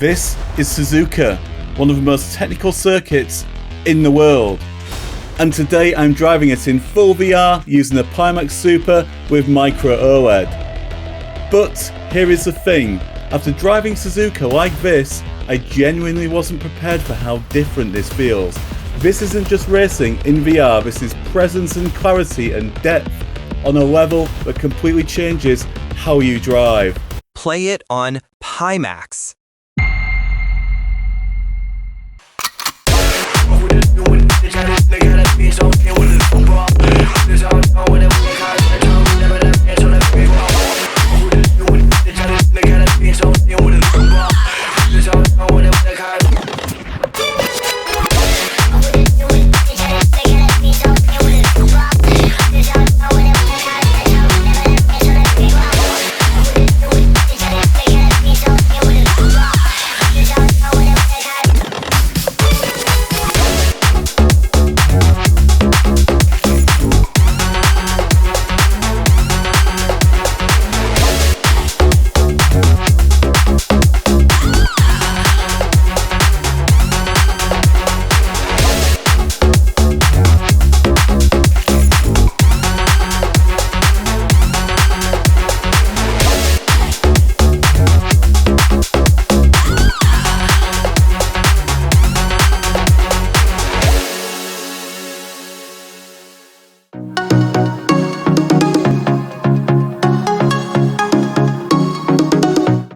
This is Suzuka, one of the most technical circuits in the world. And today I'm driving it in full VR using a Pimax Super with Micro OLED. But here is the thing, after driving Suzuka like this, I genuinely wasn't prepared for how different this feels. This isn't just racing in VR, this is presence and clarity and depth on a level that completely changes how you drive. Play it on Pimax.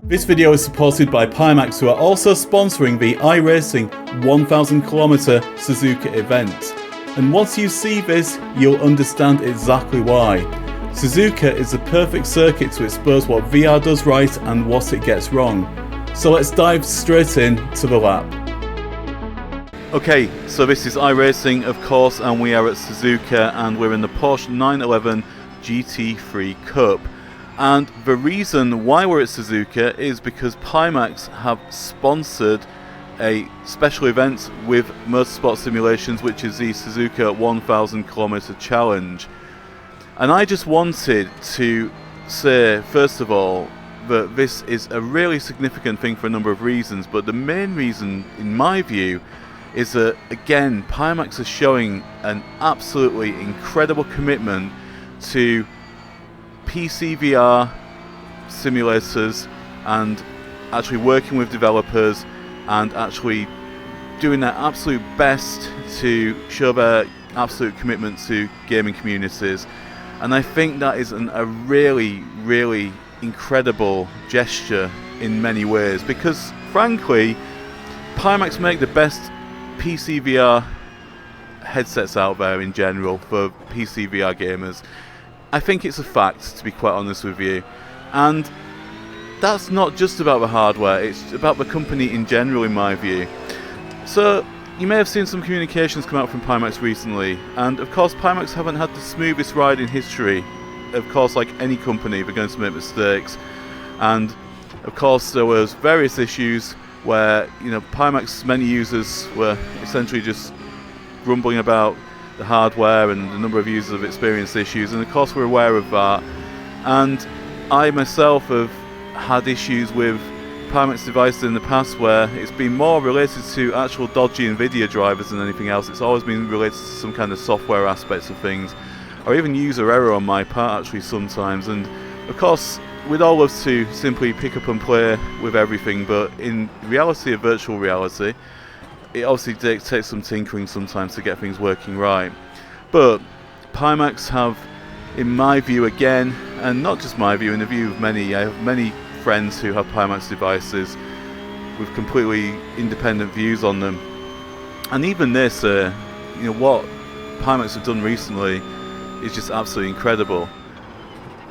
This video is supported by Pimax, who are also sponsoring the iRacing 1000km Suzuka event. And once you see this, you'll understand exactly why. Suzuka is the perfect circuit to expose what VR does right and what it gets wrong. So let's dive straight in to the lap. Okay, so this is iRacing of course, and we are at Suzuka and we're in the Porsche 911 GT3 Cup. And the reason why we're at Suzuka is because Pimax have sponsored a special event with motorsport simulations, which is the Suzuka 1000km challenge. And I just wanted to say, first of all, that this is a really significant thing for a number of reasons, but the main reason, in my view, is that, again, Pimax is showing an absolutely incredible commitment to PC VR simulators and actually working with developers and actually doing their absolute best to show their absolute commitment to gaming communities. And I think that is a really, really incredible gesture in many ways, because frankly Pimax make the best PC VR headsets out there in general for PC VR gamers. I think it's a fact, to be quite honest with you. And that's not just about the hardware, it's about the company in general, in my view. So, you may have seen some communications come out from Pimax recently, and of course Pimax haven't had the smoothest ride in history. Of course, like any company, they're going to make mistakes. And of course there was various issues where, you know, Pimax many users were essentially just grumbling about the hardware, and the number of users have experienced issues, and of course we're aware of that. And I myself have had issues with Pimax devices in the past where it's been more related to actual dodgy NVIDIA drivers than anything else. It's always been related to some kind of software aspects of things, or even user error on my part actually sometimes. And of course we'd all love to simply pick up and play with everything, but in reality, of virtual reality, it obviously takes some tinkering sometimes to get things working right. But Pimax have, in my view again, and not just my view, in the view of many, I have many friends who have Pimax devices with completely independent views on them. And even this, you know, what Pimax have done recently is just absolutely incredible.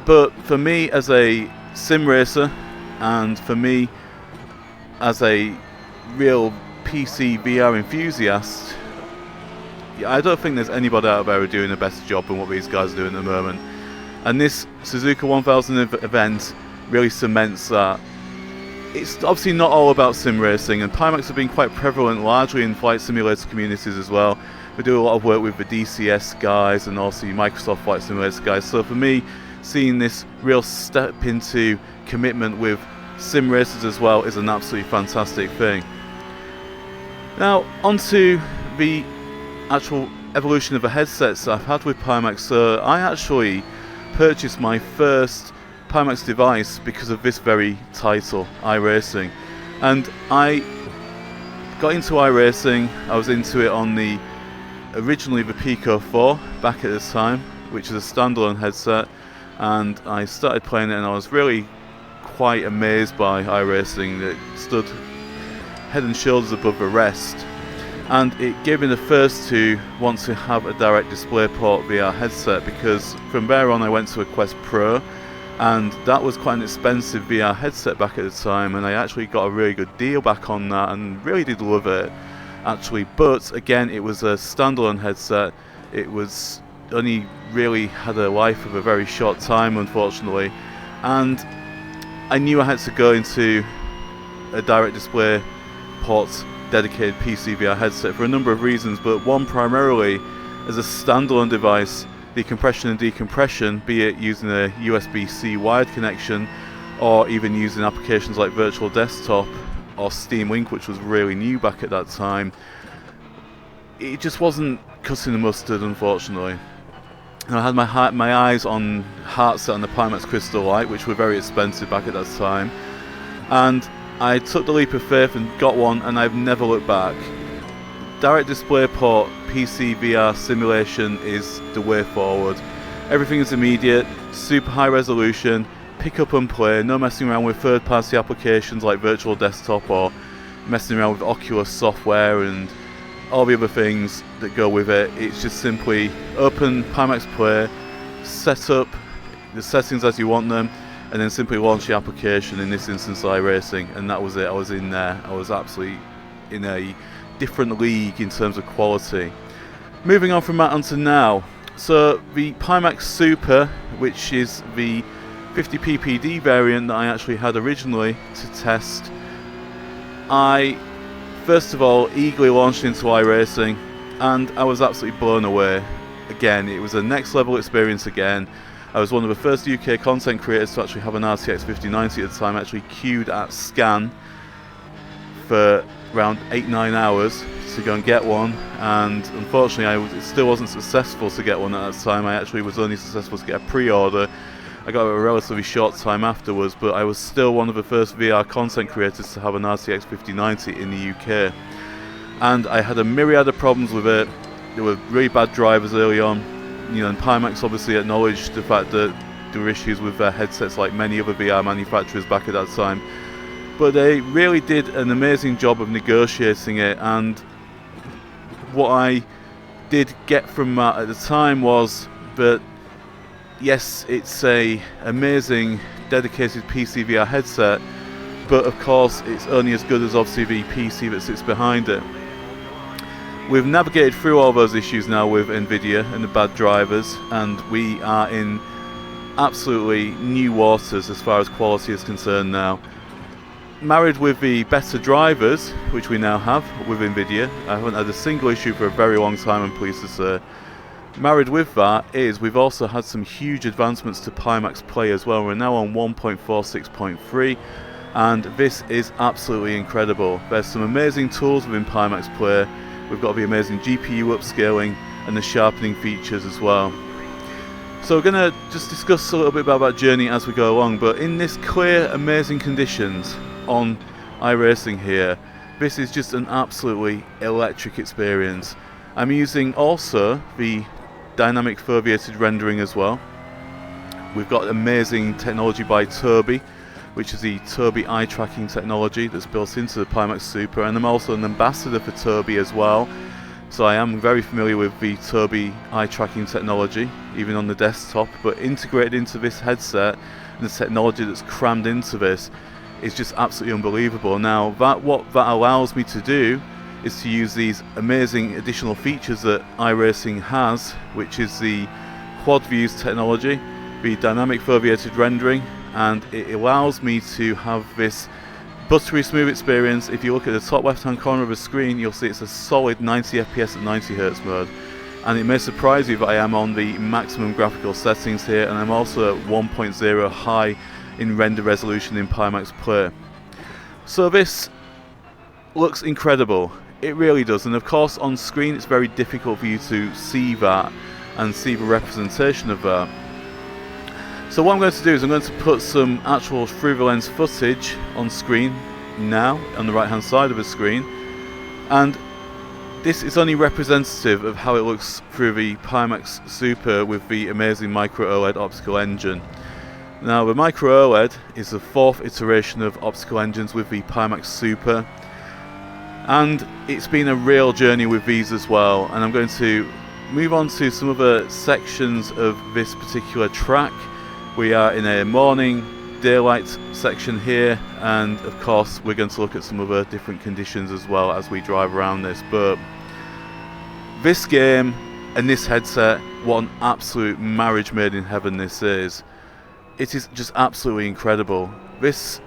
But for me as a sim racer, and for me as a real PC VR enthusiast, I don't think there's anybody out there who are doing a better job than what these guys are doing at the moment. And this Suzuka 1000 event really cements that. It's obviously not all about sim racing, and Pimax have been quite prevalent largely in flight simulator communities as well. We do a lot of work with the DCS guys and also Microsoft Flight Simulator guys. So for me, seeing this real step into commitment with sim races as well is an absolutely fantastic thing. Now onto the actual evolution of the headsets I've had with Pimax. So I actually purchased my first Pimax device because of this very title, iRacing, and I got into iRacing. I was into it on originally the Pico 4 back at this time, which is a standalone headset, and I started playing it and I was really quite amazed by iRacing. It stood head and shoulders above the rest, and it gave me the first to want to have a direct display port VR headset, because from there on I went to a Quest Pro, and that was quite an expensive VR headset back at the time, and I actually got a really good deal back on that and really did love it actually. But again, it was a standalone headset. It was only really had a life of a very short time, unfortunately, and I knew I had to go into a direct display port dedicated PC VR headset for a number of reasons, but one primarily, as a standalone device, the compression and decompression, be it using a USB-C wired connection or even using applications like Virtual Desktop or Steam Link, which was really new back at that time, it just wasn't cutting the mustard, unfortunately. And I had my eyes on Heartset and the Pimax Crystal Light, which were very expensive back at that time, and I took the leap of faith and got one, and I've never looked back. Direct display port PC VR simulation is the way forward. Everything is immediate, super high resolution, pick up and play, no messing around with third-party applications like Virtual Desktop or messing around with Oculus software and all the other things that go with it. It's just simply open Pimax Play, set up the settings as you want them, and then simply launch the application, in this instance iRacing, and that was it. I was in there. I was absolutely in a different league in terms of quality. Moving on from that onto now. So the Pimax Super, which is the 50 ppd variant that I actually had originally to test, I first of all eagerly launched into iRacing, and I was absolutely blown away. Again, it was a next level experience again. I was one of the first UK content creators to actually have an RTX 5090 at the time, actually queued at Scan for around 8-9 hours to go and get one, and unfortunately it still wasn't successful to get one at that time. I actually was only successful to get a pre-order. I got it a relatively short time afterwards, but I was still one of the first VR content creators to have an RTX 5090 in the UK. And I had a myriad of problems with it. There were really bad drivers early on. You know, and Pimax obviously acknowledged the fact that there were issues with their headsets like many other VR manufacturers back at that time. But they really did an amazing job of negotiating it, and what I did get from that at the time was that yes, it's a amazing dedicated PC VR headset, but of course it's only as good as obviously the PC that sits behind it. We've navigated through all those issues now with Nvidia and the bad drivers, and we are in absolutely new waters as far as quality is concerned now. Married with the better drivers, which we now have with Nvidia, I haven't had a single issue for a very long time, I'm pleased to say. Married with that is we've also had some huge advancements to Pimax Play as well. We're now on 1.46.3, and this is absolutely incredible. There's some amazing tools within Pimax Play. We've got the amazing GPU upscaling and the sharpening features as well. So we're going to just discuss a little bit about that journey as we go along, but in this clear, amazing conditions on iRacing here, this is just an absolutely electric experience. I'm using also the dynamic foveated rendering as well. We've got amazing technology by Tobii, which is the Tobii eye tracking technology that's built into the Pimax Super, and I'm also an ambassador for Tobii as well, so I am very familiar with the Tobii eye tracking technology, even on the desktop, but integrated into this headset and the technology that's crammed into this is just absolutely unbelievable. Now what that allows me to do is to use these amazing additional features that iRacing has, which is the quad views technology, the dynamic foveated rendering, and it allows me to have this buttery smooth experience. If you look at the top left hand corner of the screen, you'll see it's a solid 90 FPS at 90 Hz mode, and it may surprise you that I am on the maximum graphical settings here, and I'm also at 1.0 high in render resolution in Pimax Play. So this looks incredible, it really does, and of course on screen it's very difficult for you to see that and see the representation of that. So what I'm going to do is I'm going to put some actual through the lens footage on screen now, on the right hand side of the screen, and this is only representative of how it looks through the Pimax Super with the amazing Micro OLED optical engine. Now the Micro OLED is the 4th iteration of optical engines with the Pimax Super, and it's been a real journey with these as well, and I'm going to move on to some other sections of this particular track. We are in a morning daylight section here, and of course we're going to look at some other different conditions as well as we drive around this. But this game and this headset, what an absolute marriage made in heaven this is. It is just absolutely incredible. This,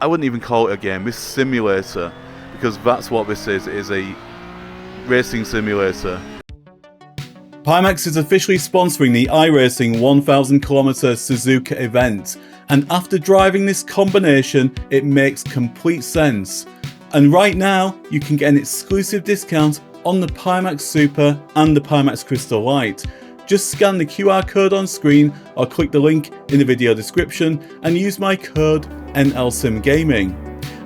I wouldn't even call it a game, this simulator, because that's what this is. It is a racing simulator. Pimax is officially sponsoring the iRacing 1000 km Suzuka event, and after driving this combination it makes complete sense. And right now you can get an exclusive discount on the Pimax Super and the Pimax Crystal Light. Just scan the QR code on screen or click the link in the video description and use my code NLSimGaming.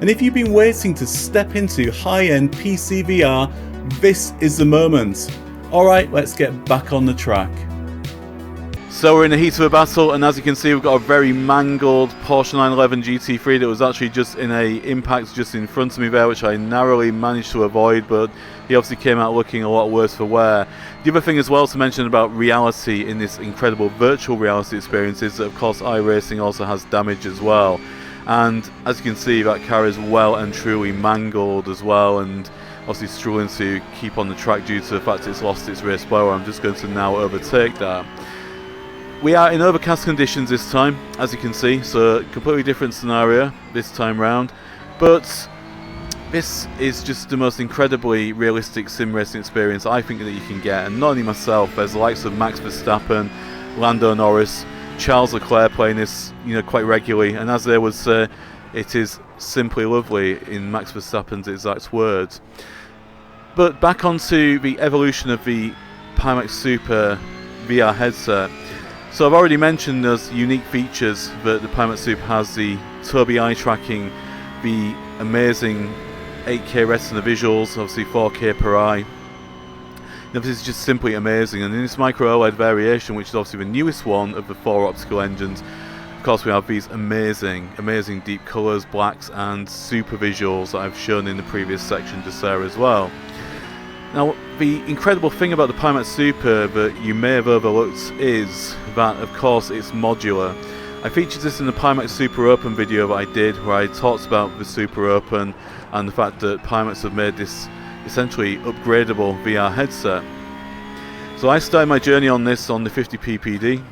And if you've been waiting to step into high-end PC VR, this is the moment. Alright, let's get back on the track. So we're in the heat of a battle, and as you can see we've got a very mangled Porsche 911 GT3 that was actually just in a impact just in front of me there, which I narrowly managed to avoid, but he obviously came out looking a lot worse for wear. The other thing as well to mention about reality in this incredible virtual reality experience is that of course iRacing also has damage as well, and as you can see that car is well and truly mangled as well, and obviously struggling to keep on the track due to the fact it's lost its rear spoiler. I'm just going to now overtake that. We are in overcast conditions this time, as you can see, so completely different scenario this time round, but this is just the most incredibly realistic sim racing experience I think that you can get, and not only myself, there's the likes of Max Verstappen, Lando Norris, Charles Leclerc playing this, quite regularly, and as they would say, it is simply lovely in Max Verstappen's exact words. But back onto the evolution of the Pimax Super VR headset. So I've already mentioned those unique features that the Pimax Super has, the Tobii eye tracking, the amazing 8K Retina visuals, obviously 4K per eye. This is just simply amazing, and in this Micro OLED variation, which is obviously the newest one of the 4 optical engines, of course we have these amazing deep colours, blacks and super visuals that I've shown in the previous section just there as well. Now the incredible thing about the Pimax Super that you may have overlooked is that of course it's modular. I featured this in the Pimax Super Open video that I did, where I talked about the Super Open and the fact that Pimax have made this essentially upgradable VR headset. So I started my journey on this on the 50 ppd,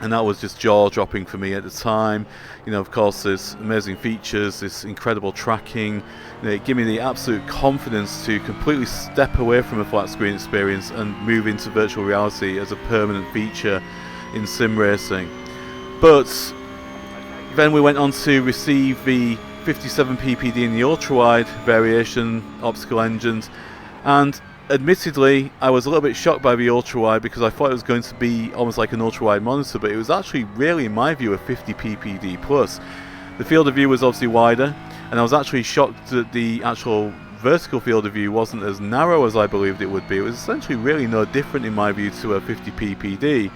and that was just jaw-dropping for me at the time. Of course, there's amazing features, this incredible tracking. It gave me the absolute confidence to completely step away from a flat screen experience and move into virtual reality as a permanent feature in sim racing. But then we went on to receive the 57 ppd in the Ultrawide variation optical engines, and admittedly I was a little bit shocked by the Ultrawide because I thought it was going to be almost like an ultrawide monitor, but it was actually really, in my view, a 50 ppd plus. The field of view was obviously wider, and I was actually shocked that the actual vertical field of view wasn't as narrow as I believed it would be. It was essentially really no different in my view to a 50 ppd.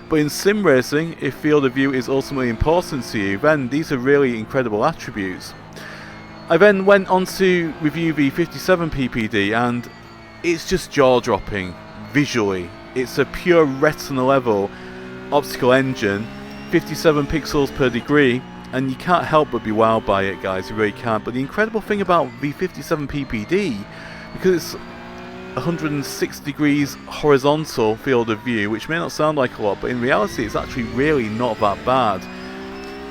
But in sim racing, if field of view is ultimately important to you, then these are really incredible attributes. I then went on to review the 57 ppd, and it's just jaw-dropping visually. It's a pure retina level optical engine, 57 pixels per degree, and you can't help but be wowed by it, guys, you really can't. But the incredible thing about the 57 ppd, because it's 106 degrees horizontal field of view, which may not sound like a lot, but in reality it's actually really not that bad.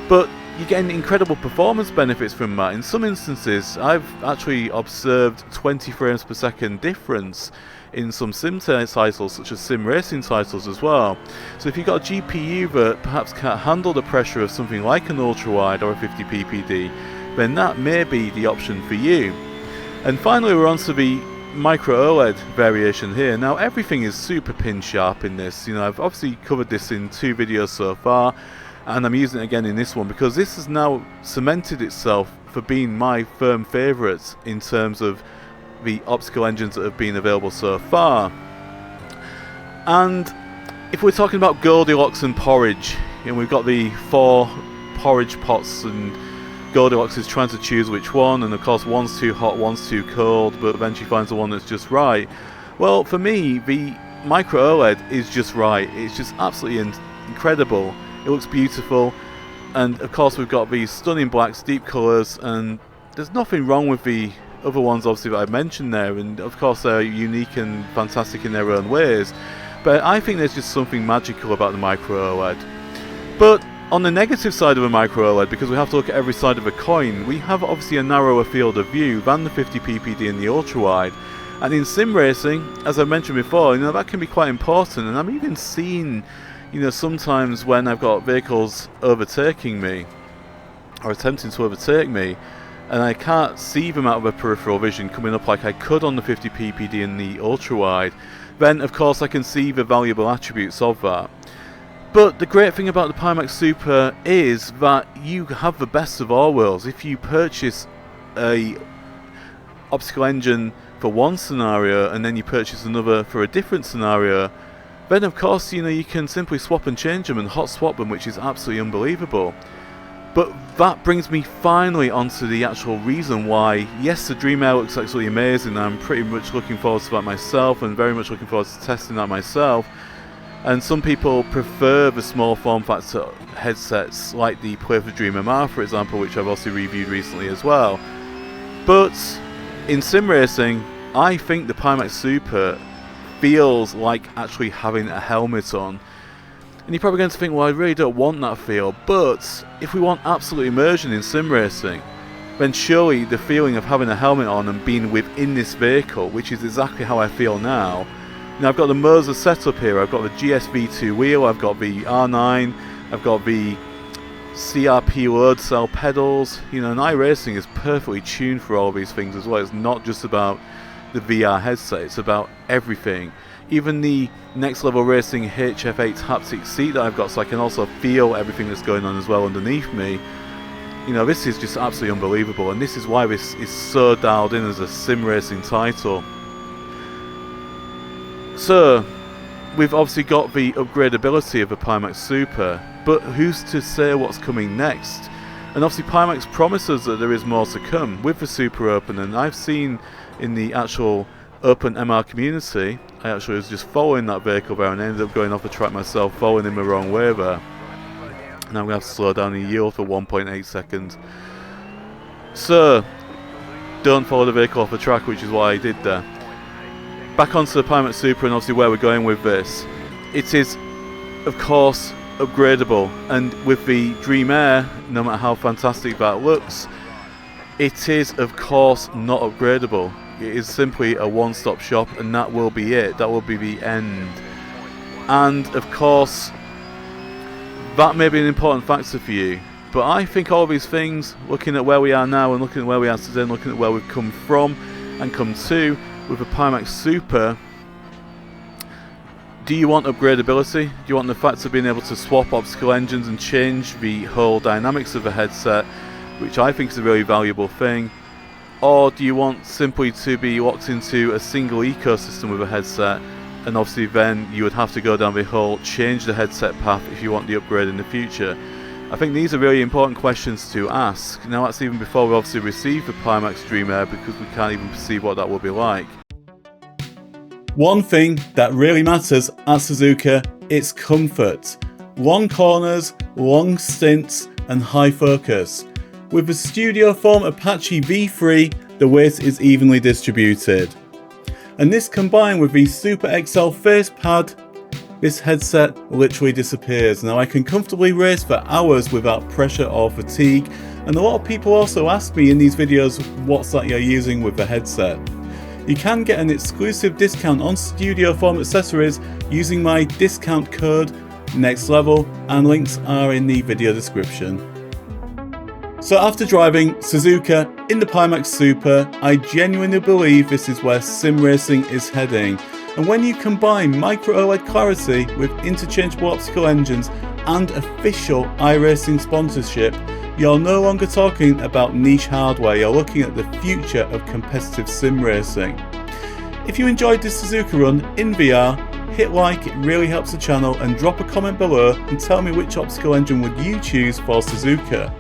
But you're getting incredible performance benefits from that. In some instances, I've actually observed 20 frames per second difference in some sim titles, such as sim racing titles as well. So if you've got a GPU that perhaps can't handle the pressure of something like an ultrawide or a 50 ppd, then that may be the option for you. And finally, we're on to the Micro OLED variation here. Now, everything is super pin sharp in this. You know, I've obviously covered this in 2 videos so far, and I'm using it again in this one because this has now cemented itself for being my firm favourite in terms of the optical engines that have been available so far. And if we're talking about Goldilocks and porridge, you know, we've got the 4 porridge pots, and Goldilocks is trying to choose which one, and of course one's too hot, one's too cold, but eventually finds the one that's just right. Well, for me, the Micro OLED is just right. It's just absolutely incredible. It looks beautiful, and of course we've got these stunning blacks, deep colours, and there's nothing wrong with the other ones obviously that I mentioned there, and of course they're unique and fantastic in their own ways, but I think there's just something magical about the Micro OLED. But on the negative side of a Micro OLED, because we have to look at every side of a coin, we have obviously a narrower field of view than the 50 ppd and the ultrawide. And in sim racing, as I mentioned before, you know, that can be quite important, and I'm even seeing, you know, sometimes when I've got vehicles overtaking me or attempting to overtake me, and I can't see them out of a peripheral vision coming up like I could on the 50 ppd and the ultrawide, then of course I can see the valuable attributes of that. But the great thing about the Pimax Super is that you have the best of all worlds. If you purchase a optical engine for one scenario and then you purchase another for a different scenario, then of course, you know, you can simply swap and change them and hot swap them, which is absolutely unbelievable. But that brings me finally onto the actual reason why, yes, the Dream Air looks absolutely amazing. I'm pretty much looking forward to that myself, and very much looking forward to testing that myself. And some people prefer the small form factor headsets like the Play for Dream MR, for example, which I've also reviewed recently as well. But in sim racing, I think the Pimax Super feels like actually having a helmet on. And you're probably going to think, well, I really don't want that feel, but if we want absolute immersion in sim racing, then surely the feeling of having a helmet on and being within this vehicle, which is exactly how I feel now. Now, I've got the Moser setup here. I've got the GSV2 wheel, I've got the R9, I've got the CRP load cell pedals, you know, and iRacing is perfectly tuned for all these things as well. It's not just about the VR headset, it's about everything. Even the Next Level Racing HF8 haptic seat that I've got, so I can also feel everything that's going on as well underneath me. You know, this is just absolutely unbelievable, and this is why this is so dialed in as a sim racing title. So, we've obviously got the upgradability of the Pimax Super, but who's to say what's coming next? And obviously Pimax promises that there is more to come with the Super Open, and I've seen in the actual Open MR community, I actually was just following that vehicle there and ended up going off the track myself, following him the wrong way there. And I'm going to have to slow down the yield for 1.8 seconds. So, don't follow the vehicle off the track, which is what I did there. Back onto the Pimax Super and obviously where we're going with this. It is, of course, upgradable, and with the Dream Air, no matter how fantastic that looks, it is of course not upgradable. It is simply a one-stop shop, and that will be it. That will be the end. And of course, that may be an important factor for you, but I think all these things, looking at where we are now and looking at where we are today and looking at where we've come from and come to with the Pimax Super, do you want upgradability? Do you want the fact of being able to swap optical engines and change the whole dynamics of the headset, which I think is a really valuable thing? Or do you want simply to be locked into a single ecosystem with a headset, and obviously then you would have to go down the whole change the headset path if you want the upgrade in the future? I think these are really important questions to ask. Now, that's even before we obviously receive the Pimax Dream Air, because we can't even perceive what that will be like. One thing that really matters at Suzuka is comfort. Long corners, long stints and high focus. With the StudioForm Apache V3, the weight is evenly distributed. And this combined with the Super XL face pad this headset literally disappears. Now I can comfortably race for hours without pressure or fatigue, and a lot of people also ask me in these videos what's that you're using with the headset. You can get an exclusive discount on StudioForm accessories using my discount code NEXTLEVEL, and links are in the video description. So after driving Suzuka in the Pimax Super, I genuinely believe this is where sim racing is heading. And when you combine Micro-OLED clarity with interchangeable optical engines and official iRacing sponsorship, you're no longer talking about niche hardware, you're looking at the future of competitive sim racing. If you enjoyed this Suzuka run in VR, hit like, it really helps the channel, and drop a comment below and tell me which optical engine would you choose for Suzuka.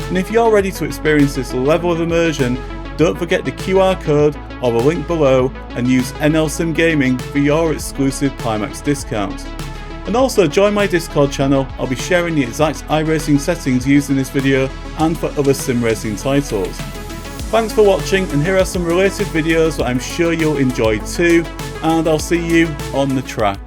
And if you're ready to experience this level of immersion, don't forget the QR code or the link below and use NLSim Gaming for your exclusive Pimax discount. And also join my Discord channel, I'll be sharing the exact iRacing settings used in this video and for other sim racing titles. Thanks for watching, and here are some related videos that I'm sure you'll enjoy too, and I'll see you on the track.